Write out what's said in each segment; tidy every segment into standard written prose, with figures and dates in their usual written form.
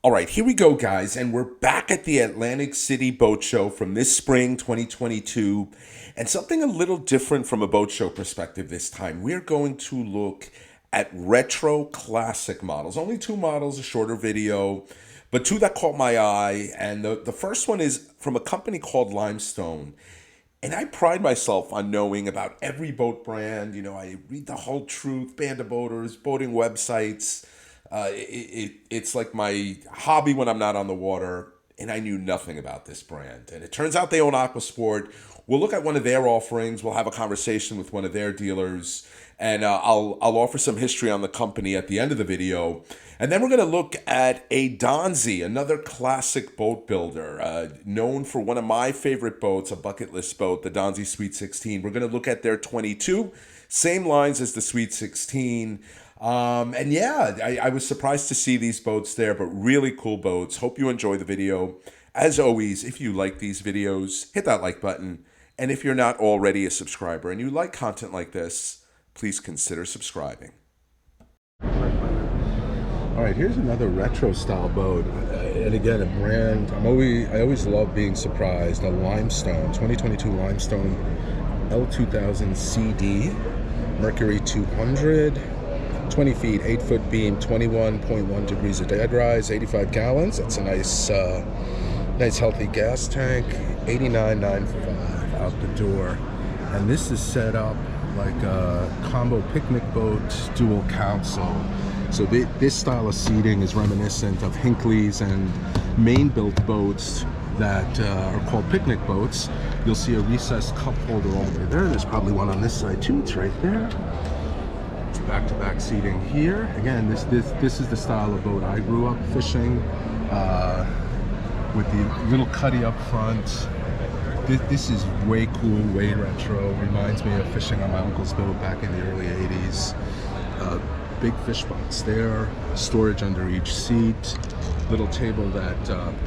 All right, here we go, guys, and we're back at the Atlantic City Boat Show from this spring 2022, and something a little different from a boat show perspective this time. We're going to look at retro classic models. Only two models, a shorter video, but two that caught my eye, and the first one is from a company called Limestone. And I pride myself on knowing about every boat brand. You know, I read the whole truth, Band of Boaters, boating websites. It's like my hobby when I'm not on the water, and I knew nothing about this brand. And it turns out they own Aquasport. We'll look at one of their offerings. We'll have a conversation with one of their dealers, and I'll offer some history on the company at the end of the video. And then we're going to look at a Donzi, another classic boat builder, known for one of my favorite boats, a bucket list boat, the Donzi Sweet 16. We're going to look at their 22, same lines as the Sweet 16. And yeah, I was surprised to see these boats there, but really cool boats. Hope you enjoy the video. As always, if you like these videos, hit that like button. And if you're not already a subscriber and you like content like this, please consider subscribing. All right, here's another retro style boat. And again, a brand, I always love being surprised. A Limestone, 2022 Limestone L2000 CD, Mercury 200. 20 feet, 8-foot beam, 21.1 degrees of dead rise, 85 gallons. That's a nice healthy gas tank. 89.95 out the door. And this is set up like a combo picnic boat, dual console. So this style of seating is reminiscent of Hinckley's and Maine-built boats that are called picnic boats. You'll see a recessed cup holder all the way there. There's probably one on this side too. It's right there. Back-to-back seating here. Again, this is the style of boat I grew up fishing, with the little cuddy up front. This is way cool, way retro. Reminds me of fishing on my uncle's boat back in the early 80s. Big fish box there, storage under each seat, little table that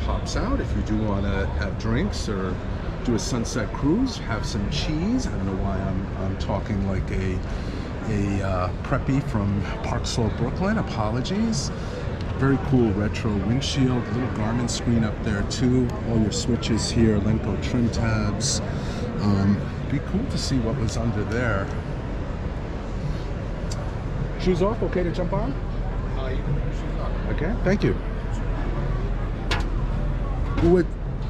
pops out if you do want to have drinks or do a sunset cruise, have some cheese. I don't know why I'm talking like a preppy from Park Slope, Brooklyn. Apologies. Very cool retro windshield, little Garmin screen up there too. All your switches here, Lenco trim tabs. Be cool to see what was under there. Shoes off, okay to jump on? You can put your shoes on. Okay, thank you.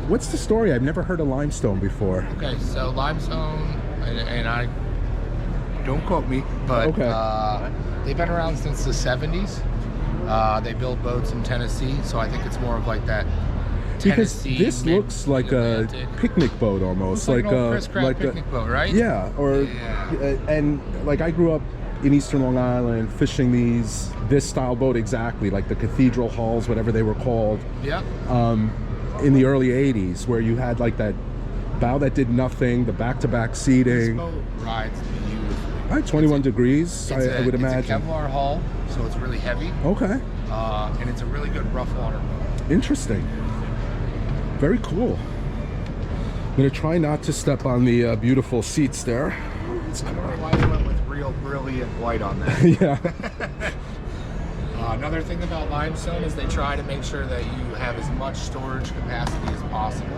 What's the story? I've never heard of Limestone before. Okay, so Limestone, and I don't quote me, but okay. They've been around since the 70s. They build boats in Tennessee, so I think it's more of like that Tennessee. Because this looks like a picnic boat almost, like a picnic boat, right? Yeah, and like I grew up in Eastern Long Island fishing this style boat exactly, like the cathedral hulls, whatever they were called. Yeah. In the early 80s, where you had like that bow that did nothing, the back-to-back seating. This boat rides beautifully. All right, 21 degrees, I would imagine. It's a Kevlar hull, so it's really heavy. Okay. And it's a really good rough water boat. Interesting. Very cool. I'm going to try not to step on the beautiful seats there. I don't know why they went with real brilliant white on that. Yeah. Another thing about Limestone is they try to make sure that you have as much storage capacity as possible.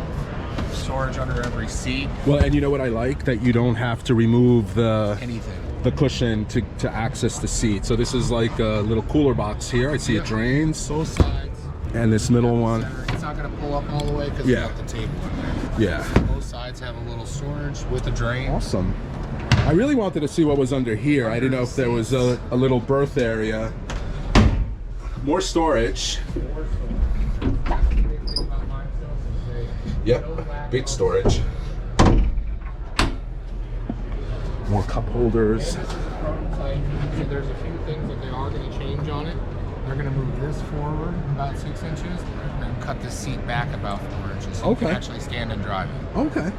Storage under every seat. Well, and you know what I like? That you don't have to remove anything. The cushion to access the seat. So this is like a little cooler box here. I see it drains. Both sides. And this middle one. It's not going to pull up all the way because you got the table in there. Yeah. So both sides have a little storage with a drain. Awesome. I really wanted to see what was under here. I didn't know if there was a little berth area. More storage. Yep, big storage. More cup holders. There's a few things that they are going to change on it. They're going to move this forward about 6 inches and cut the seat back about 4 inches so you can actually stand and drive it. Okay.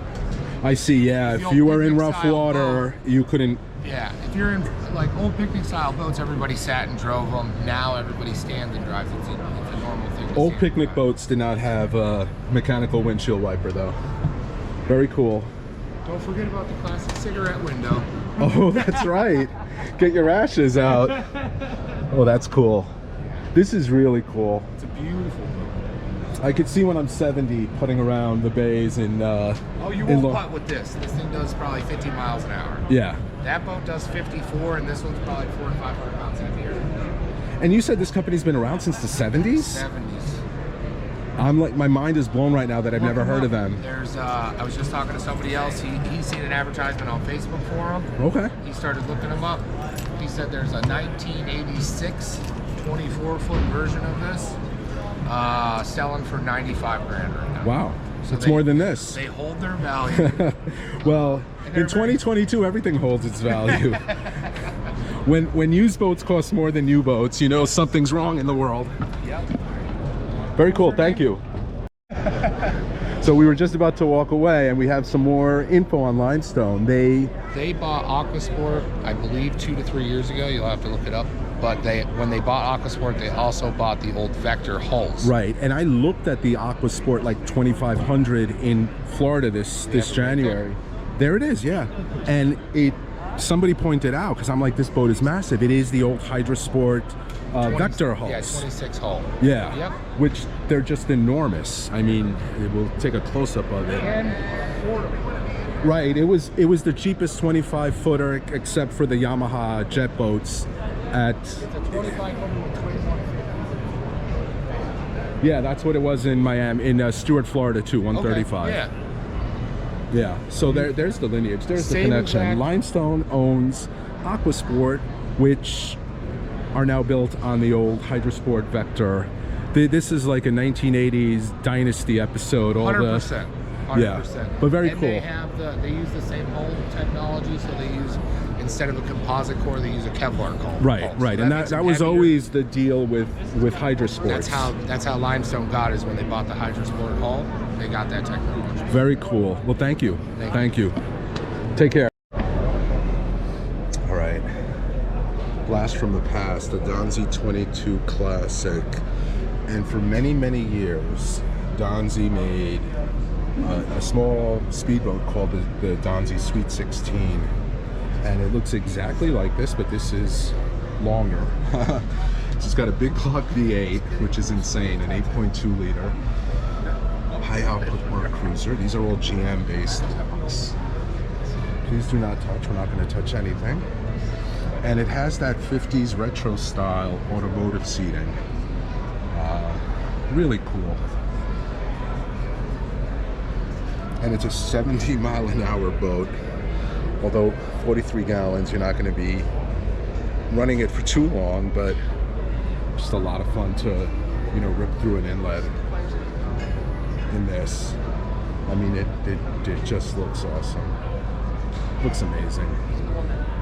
I see, yeah. If you were in rough water, you couldn't... Yeah, if you're in like old picnic style boats, everybody sat and drove them. Now everybody stands and drives. It's a normal thing. Old picnic boats did not have a mechanical windshield wiper, though. Very cool. Don't forget about the classic cigarette window. Oh, that's right. Get your ashes out. Oh, that's cool. This is really cool. It's a beautiful boat. I could see when I'm 70 putting around the bays in Oh, you won't putt with this. This thing does probably 50 miles an hour. Yeah. That boat does 54, and this one's probably 400 to 500 pounds heavier. And you said this company's been around since the 70s? 70s. I'm like, my mind is blown right now that I've never heard of them. There's, I was just talking to somebody else. He's seen an advertisement on Facebook for them. Okay. He started looking them up. He said there's a 1986 24-foot version of this selling for 95 grand right now. Wow. So it's more than this. They hold their value. Well, in 2022, everything holds its value. When used boats cost more than new boats, you know something's wrong in the world. Yep. Very cool. Thank you. So we were just about to walk away, and we have some more info on Limestone. They bought Aquasport, I believe, 2 to 3 years ago. You'll have to look it up. But when they bought Aquasport, they also bought the old Vector hulls. Right, and I looked at the Aquasport like 2500 in Florida this January. There it is, yeah. And somebody pointed out, because I'm like, this boat is massive. It is the old Hydrosport Vector hulls. Yeah, 26 hull. Yeah, yep. Which they're just enormous. I mean, we'll take a close-up of it. And right, it was the cheapest 25-footer except for the Yamaha jet boats. It's a 2500 with 21. Yeah, that's what it was in Miami, in Stuart, Florida too, 135. Okay, yeah. So there's the lineage, there's the connection. Exact. Limestone owns Aquasport, which are now built on the old Hydrosport Vector. This is like a 1980s Dynasty episode. 100%. 100%. Yeah, but very cool. They use the same hull technology, so they use, instead of a composite core, they use a Kevlar hull. Right, right, and that was always the deal with Hydrosport. That's how Limestone got, is when they bought the Hydrosport hull, they got that technology. Very cool. Well, thank you. Thank you. Take care. All right. Blast from the past, the Donzi 22 Classic, and for many, many years, Donzi made a small speedboat called the Donzi Sweet 16, and it looks exactly like this, but this is longer. It's got a big block V8, which is insane, an 8.2 liter high output work cruiser. These are all GM based. Please do not touch. We're not going to touch anything. And it has that 50s retro style automotive seating. Really cool. And it's a 70-mile-an-hour boat. Although 43 gallons, you're not going to be running it for too long, but just a lot of fun to, rip through an inlet in this. I mean, it just looks awesome. Looks amazing.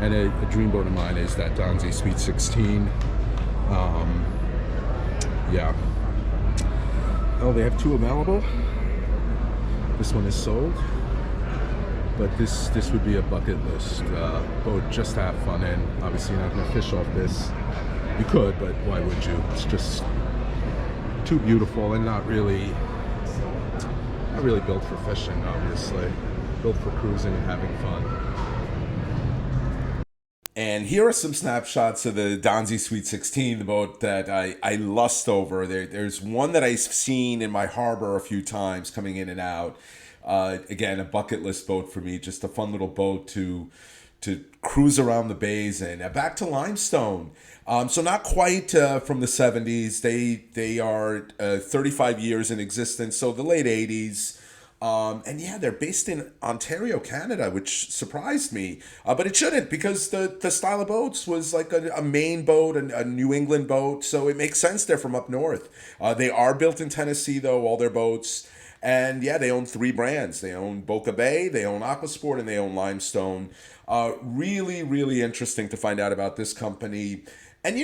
And a dream boat of mine is that Donzi Sweet 16. Yeah. Oh, they have 2 available. This one is sold, but this would be a bucket list boat just to have fun in. Obviously, you're not going to fish off this. You could, but why would you? It's just too beautiful and not really built for fishing. Obviously, built for cruising and having fun. And here are some snapshots of the Donzi Sweet 16, the boat that I lust over. There's one that I've seen in my harbor a few times coming in and out. Again, a bucket list boat for me, just a fun little boat to cruise around the bays in. Back to Limestone. So not quite from the 70s. They are 35 years in existence, so the late 80s. And yeah, they're based in Ontario, Canada, which surprised me. But it shouldn't, because the style of boats was like a Maine boat, a New England boat. So it makes sense they're from up north. They are built in Tennessee, though, all their boats. And yeah, they own 3 brands. They own Boca Bay, they own Aquasport, and they own Limestone. Really, really interesting to find out about this company. And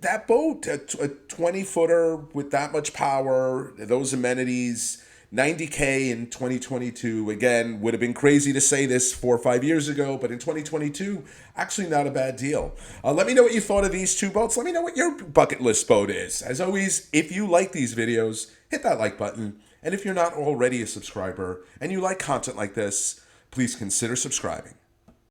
that boat, a 20-footer with that much power, those amenities, $90K in 2022. Again, would have been crazy to say this 4 or 5 years ago, but in 2022, actually not a bad deal. Let me know what you thought of these 2 boats. Let me know what your bucket list boat is. As always, if you like these videos, hit that like button. And if you're not already a subscriber and you like content like this, please consider subscribing.